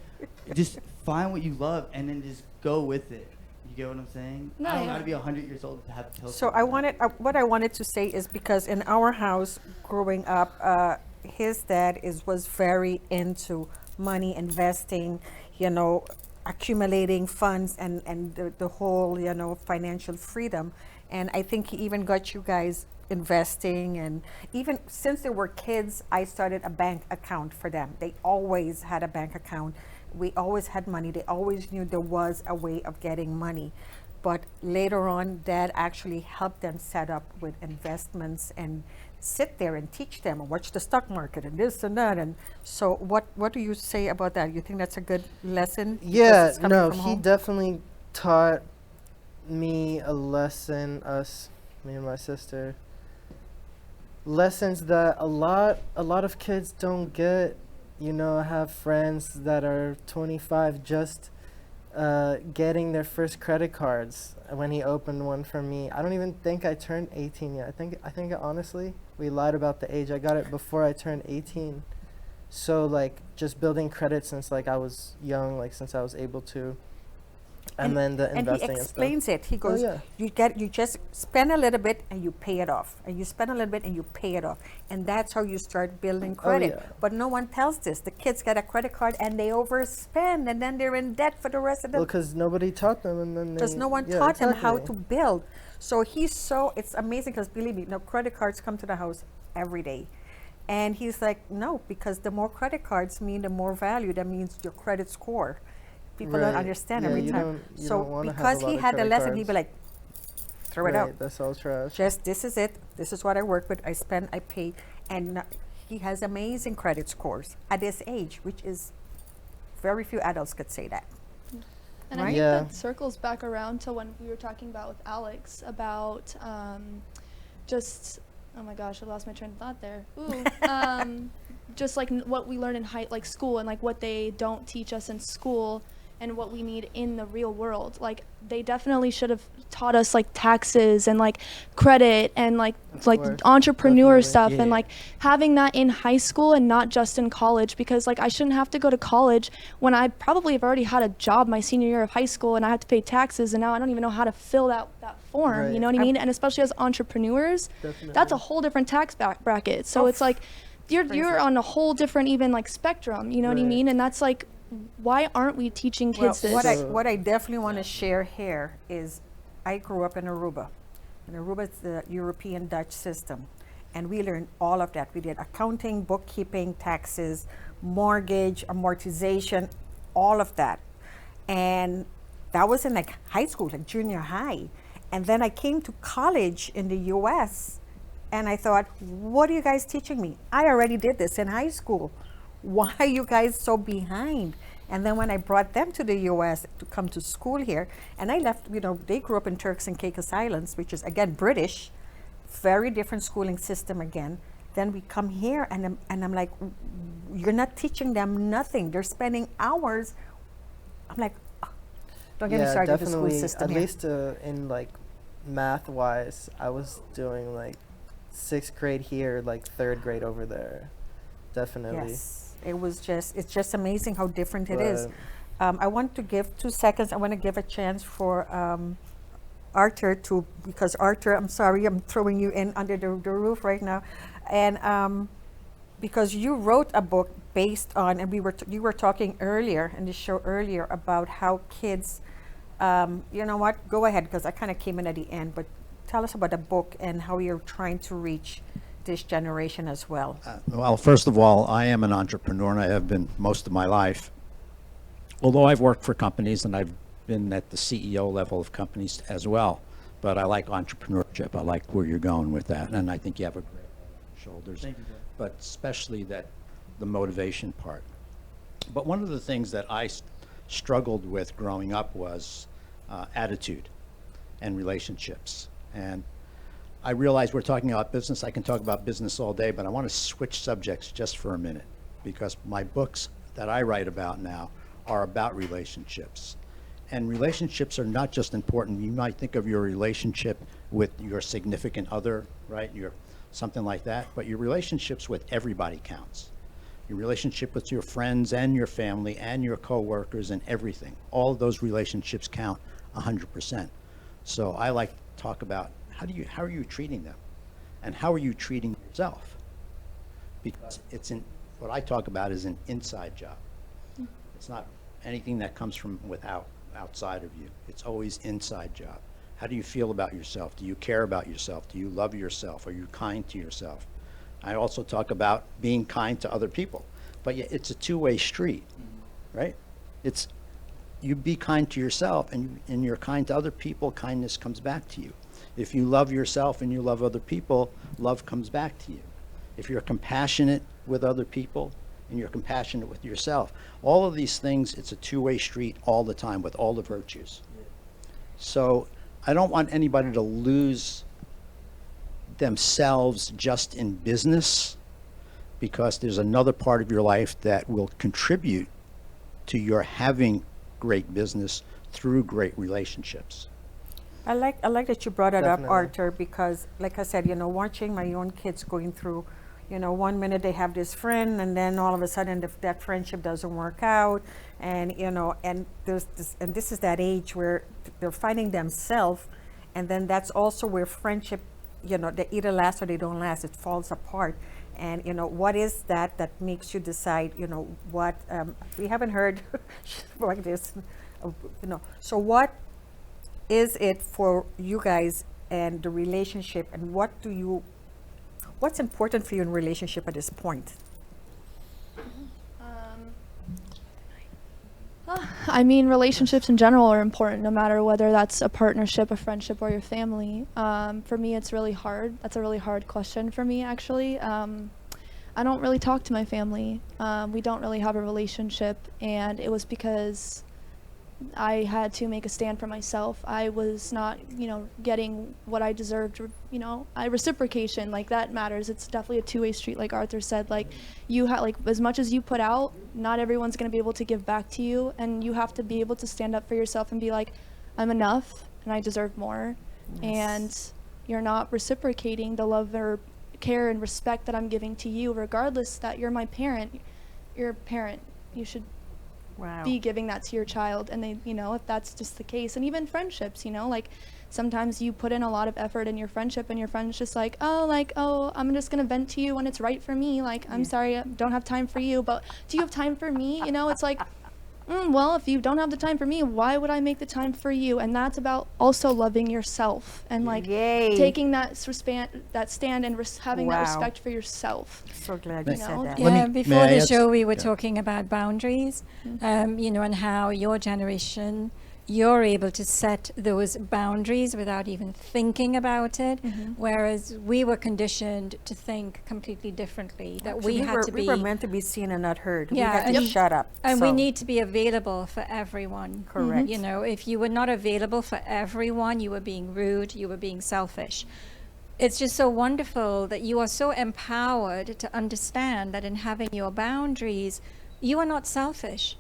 just find what you love and then just go with it. You You get what I'm saying? No, I don't yeah. gotta be 100 years old to have to tell So someone that. what I wanted to say is because in our house growing up, his dad was very into money, investing, you know, accumulating funds and the whole, you know, financial freedom. And I think he even got you guys investing, and even since they were kids, I started a bank account for them. They always had a bank account. We always had money. They always knew there was a way of getting money. But later on, Dad actually helped them set up with investments and sit there and teach them and watch the stock market and this and that. And so, what do you say about that? You think that's a good lesson? because Yeah, it's coming no, from he home? definitely taught me a lesson, me and my sister, lessons that a lot of kids don't get. You know, I have friends that are 25 just getting their first credit cards when he opened one for me. I don't even think I turned 18 yet. I think honestly, we lied about the age. I got it before I turned 18. So like just building credit since like I was young, like since I was able to. And then the And investing he and stuff. explains it. He goes, yeah. you just spend a little bit and you pay it off, and you spend a little bit and you pay it off, and that's how you start building credit. yeah. But no one tells this. The kids get a credit card and they overspend, and then they're in debt for the rest of the. Well, because nobody taught them, and then Because they, no one yeah, taught them how to exactly. build. So it's amazing because believe me, now credit cards come to the house every day. And he's like, no, because the more credit cards mean the more value. That means your credit score. People don't Right. understand Yeah, every you time. don't So wanna have a because lot he of had the credit lesson, he'd be cards. like, throw it out. Right, that's all trash. Just this is it. This is what I work with. I spend, I pay, and he has amazing credit scores at this age, which is very few adults could say that. And I Right? think Yeah. that circles back around to when we were talking about with Alex about just, oh my gosh, I lost my train of thought there. Ooh. Just like what we learn in like school, and like what they don't teach us in school, and what we need in the real world. Like they definitely should have taught us like taxes and like credit and like course, entrepreneur definitely. stuff, and Yeah. like having that in high school and not just in college, because like I shouldn't have to go to college when I probably have already had a job my senior year of high school, and I have to pay taxes, and now I don't even know how to fill that form. Right. You know what I mean? And especially as entrepreneurs, that's a Definitely. whole different tax bracket. So it's like you're on a whole different even like spectrum. You know what I Right. mean? And that's like, why aren't we teaching Well, kids this? what I definitely want to share here is I grew up in Aruba. And Aruba is the European Dutch system. And we learned all of that. We did accounting, bookkeeping, taxes, mortgage, amortization, all of that. And that was in like high school, like junior high. And then I came to college in the US and I thought, what are you guys teaching me? I already did this in high school. Why are you guys so behind? And then when I brought them to the US to come to school here, and I left, you know, they grew up in Turks and Caicos Islands, which is again British, very different schooling system again. Then we come here and I'm like, you're not teaching them nothing. They're spending hours. I'm like, oh, don't get me started with the school definitely. system At here. least in like math wise, I was doing like 6th grade here, like 3rd grade over there. Definitely. Yes, it's just amazing how different it is. But- I want to give 2 seconds. I want to give a chance for Arthur because Arthur, I'm sorry, I'm throwing you in under the roof right now. And because you wrote a book based on, and you were talking earlier in the show earlier about how kids, you know what, go ahead because I kind of came in at the end, but tell us about the book and how you're trying to reach this generation as well. Well, first of all, I am an entrepreneur, and I have been most of my life. Although I've worked for companies and I've been at the CEO level of companies as well, but I like entrepreneurship. I like where you're going with that, and I think you have a great head on your shoulders. Thank you, Jeff. But especially the motivation part. But one of the things that I struggled with growing up was attitude and relationships. And I realize we're talking about business. I can talk about business all day, but I want to switch subjects just for a minute, because my books that I write about now are about relationships. And relationships are not just important. You might think of your relationship with your significant other, right? Something like that, but your relationships with everybody counts. Your relationship with your friends and your family and your coworkers and everything. All of those relationships count 100%. So I like to talk about how are you treating them, and how are you treating yourself? Because what I talk about is an inside job. It's not anything that comes from outside of you. It's always inside job. How do you feel about yourself? Do you care about yourself? Do you love yourself? Are you kind to yourself? I also talk about being kind to other people, but it's a two-way street, right? It's you be kind to yourself, and you're kind to other people, kindness comes back to you. If you love yourself and you love other people, love comes back to you. If you're compassionate with other people and you're compassionate with yourself, all of these things, it's a two-way street all the time with all the virtues. So I don't want anybody to lose themselves just in business, because there's another part of your life that will contribute to your having great business through great relationships. I like that you brought it up, Definitely. Arthur, because like I said, watching my own kids going through, one minute they have this friend, and then all of a sudden that friendship doesn't work out, and and this is that age where they're finding themselves, and then that's also where friendship, they either last or they don't last. It falls apart. And what is that makes you decide, what we haven't heard like this, so what is it for you guys and the relationship, and what's important for you in relationship at this point? I mean, relationships in general are important, no matter whether that's a partnership, a friendship, or your family. For me, it's really hard. That's a really hard question for me, actually. I don't really talk to my family. We don't really have a relationship, and it was because I had to make a stand for myself. I was not, getting what I deserved, reciprocation, like that matters. It's definitely a two-way street, like Arthur said. Like, as much as you put out, not everyone's going to be able to give back to you, and you have to be able to stand up for yourself and be like, I'm enough and I deserve more. Yes. And you're not reciprocating the love or care and respect that I'm giving to you, regardless that you're my parent. You're a parent. You should be giving that to your child. And they, if that's just the case, and even friendships, like sometimes you put in a lot of effort in your friendship, and your friend's just like, oh, I'm just gonna vent to you when it's right for me. Like, I'm sorry, I don't have time for you, but do you have time for me? It's like, well, if you don't have the time for me, why would I make the time for you? And that's about also loving yourself, and like taking that stand and having that respect for yourself. So glad you said that. Yeah, before the show we were talking about boundaries, and how your generation, you're able to set those boundaries without even thinking about it, whereas we were conditioned to think completely differently, that Actually, we were meant to be seen and not heard. Yeah, we had to shut up. And we need to be available for everyone. Correct. If you were not available for everyone, you were being rude, you were being selfish. It's just so wonderful that you are so empowered to understand that in having your boundaries, you are not selfish.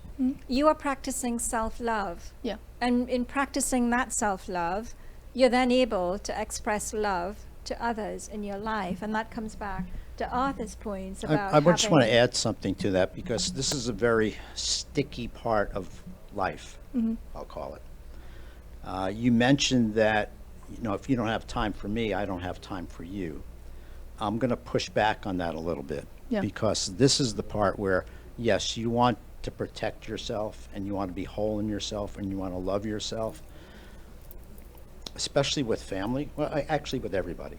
You are practicing self-love. Yeah. And in practicing that self-love, you're then able to express love to others in your life. And that comes back to Arthur's points about I just want to add something to that, because this is a very sticky part of life, I'll call it. You mentioned that, if you don't have time for me, I don't have time for you. I'm going to push back on that a little bit, because this is the part where, yes, you want to protect yourself, and you want to be whole in yourself, and you want to love yourself, especially with family. Well, actually with everybody.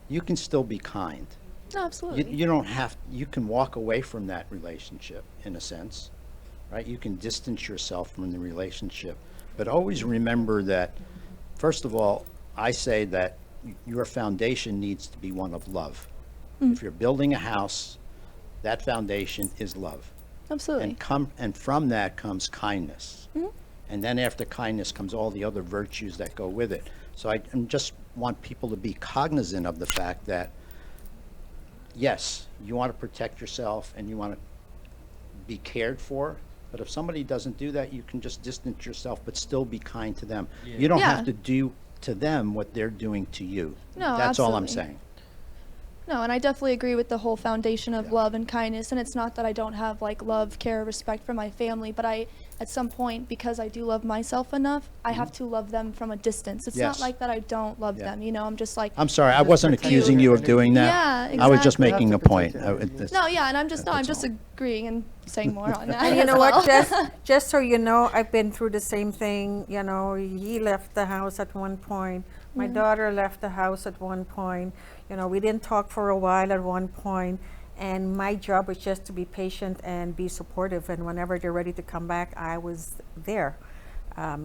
You can still be kind. No, absolutely. You don't have, you can walk away from that relationship in a sense, right? You can distance yourself from the relationship, but always remember that, first of all, I say that your foundation needs to be one of love. If you're building a house, that foundation is love. Absolutely. And from that comes kindness. And then after kindness comes all the other virtues that go with it. So I just want people to be cognizant of the fact that, yes, you want to protect yourself and you want to be cared for, but if somebody doesn't do that, you can just distance yourself but still be kind to them. You don't have to do to them what they're doing to you. No, that's all I'm absolutely. saying. No, and I definitely agree with the whole foundation of love and kindness. And it's not that I don't have like love, care, respect for my family, but I at some point, because I do love myself enough, I have to love them from a distance. It's not Yes. like that I don't love them, you know, I'm just like, I'm sorry, I wasn't accusing you of doing that. Yeah, I was just exactly. making a point. It's- no, yeah, and I'm just That's all. agreeing and saying more on that. And you as know well. what? Just so you know, I've been through the same thing. You know, he left the house at one point. My daughter left the house at one point. You know, we didn't talk for a while at one point. And my job was just to be patient and be supportive. And whenever they're ready to come back, I was there.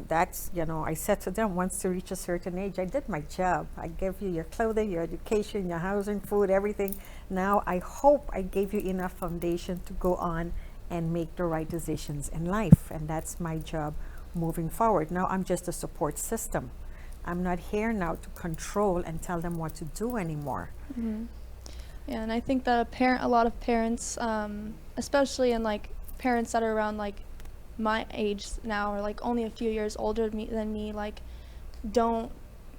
That's, you know, I said to them, once they reach a certain age, I did my job. I gave you your clothing, your education, your housing, food, everything. Now I hope I gave you enough foundation to go on and make the right decisions in life. And that's my job moving forward. Now I'm just a support system. I'm not here now to control and tell them what to do anymore. Yeah, and I think that a lot of parents, especially in like parents that are around like my age now, or like only a few years older than me, like don't,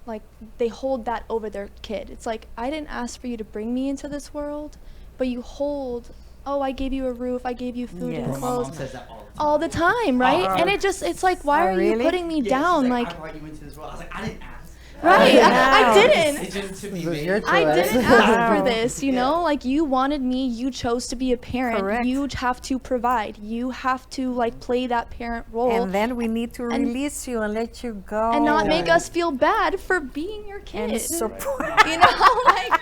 like they hold that over their kid. It's like, I didn't ask for you to bring me into this world, but you hold, oh, I gave you a roof, I gave you food Yes. and Bro, my mom clothes says that all the time, right? And it just, it's like, why Oh, are you really? putting me Yeah, down? she's Like, I brought you into this world. I was like, I didn't ask. right, I Wow. didn't. Decision to be This was made. your I choice. didn't ask Wow. for this, you know? Like, you wanted me, you chose to be a parent. Correct. You have to provide. You have to, like, play that parent role And then we need to And- release you and let you go. and not make us feel bad for being your kid. and support. You know, like,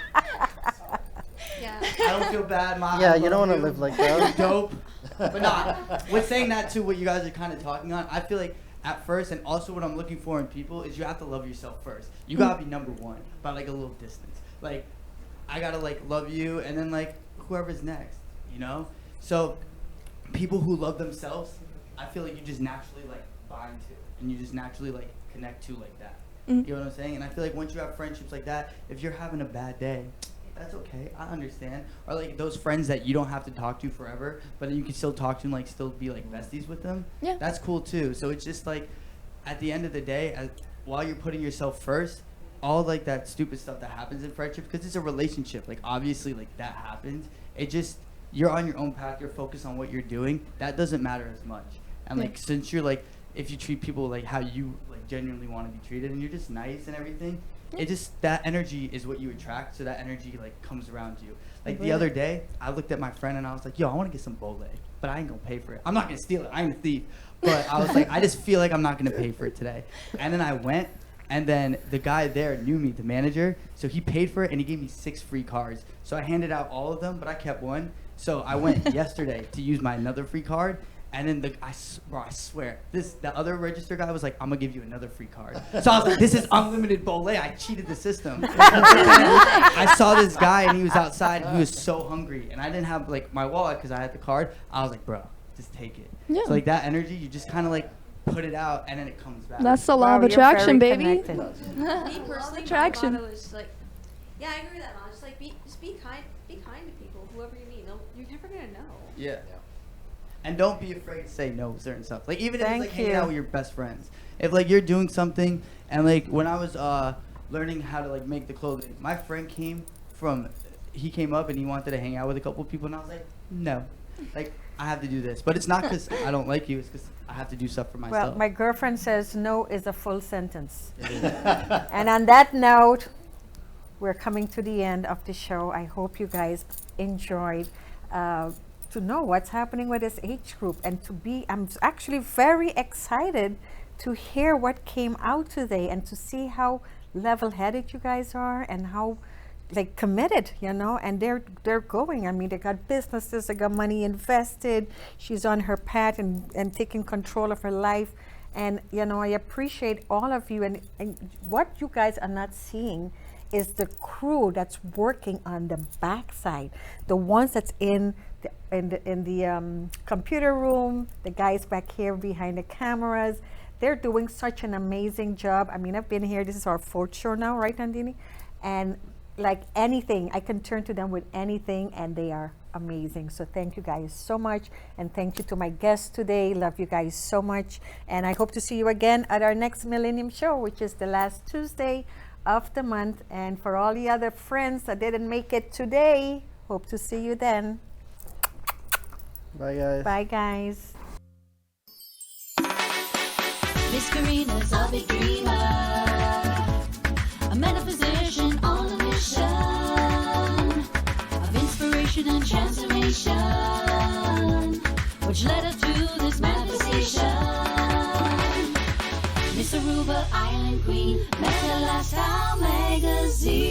Yeah. I don't feel bad, Mom. Yeah, you don't want to live like that. Dope. But not. With saying that too, what you guys are kind of talking on, I feel like at first, and also what I'm looking for in people is you have to love yourself first. You gotta be number one by like a little distance. Like, I gotta like love you, and then like whoever's next, you know. So, people who love themselves, I feel like you just naturally like bind to, and you just naturally like connect to like that. Mhm. You know what I'm saying? And I feel like once you have friendships like that, if you're having a bad day, that's okay. I understand. Or like those friends that you don't have to talk to forever, but then you can still talk to and like still be like besties with them. Yeah. That's cool too. So it's just like, at the end of the day, while you're putting yourself first, all like that stupid stuff that happens in friendship, because it's a relationship. Like obviously, like that happens. It just, you're on your own path. You're focused on what you're doing. That doesn't matter as much. And like since you're like, if you treat people like how you like genuinely want to be treated, and you're just nice and everything, it just, that energy is what you attract. So that energy like comes around you. Like the other day, I looked at my friend and I was like, yo, I want to get some bole, but I ain't gonna pay for it. I'm not gonna steal it. I ain't a thief. But I was like, I just feel like I'm not gonna pay for it today. And then I went, and then the guy there knew me, the manager, so he paid for it and he gave me 6 free cards. So I handed out all of them, but I kept one. So I went yesterday to use my another free card. And then I swear, the other register guy was like, I'm gonna give you another free card. So I was like, this is unlimited bole. I cheated the system. I saw this guy and he was outside. And he was so hungry, and I didn't have like my wallet because I had the card. I was like, bro, just take it. Yeah. So like that energy, you just kind of like put it out, and then it comes back. that's the law Wow, of you're attraction, very baby. connected. Me personally, Attraction. my motto is like, yeah, I agree with that, Mom. Just like be kind to people, whoever you meet. You're never gonna know. Yeah. And don't be afraid to say no to certain stuff. Like even if it's Thank like hanging you. out with your best friends. If like you're doing something, and like when I was learning how to like make the clothing, my friend came up and he wanted to hang out with a couple of people, and I was like, no, like I have to do this. But it's not because I don't like you, it's because I have to do stuff for myself. Well, my girlfriend says no is a full sentence. And on that note, we're coming to the end of the show. I hope you guys enjoyed to know what's happening with this age group, and I'm actually very excited to hear what came out today and to see how level-headed you guys are and how like committed, you know, and they're going. I mean, they got businesses, they got money invested. She's on her path and taking control of her life. And, you know, I appreciate all of you. And what you guys are not seeing is the crew that's working on the backside, the ones that's in the computer room, the guys back here behind the cameras. They're doing such an amazing job. I mean, I've been here, this is our 4th show now, right, Nandini? And like anything, I can turn to them with anything, and they are amazing. So thank you guys so much, and thank you to my guests today. Love you guys so much, and I hope to see you again at our next Millennium Show, which is the last Tuesday of the month. And for all the other friends that didn't make it today, hope to see you then. Bye, guys. Bye, guys. Miss Karina's a big dreamer, a metaphysician on a mission of inspiration and transformation, which led her to this manifestation. Miss Aruba, Island Queen, Meta Lifestyle Magazine.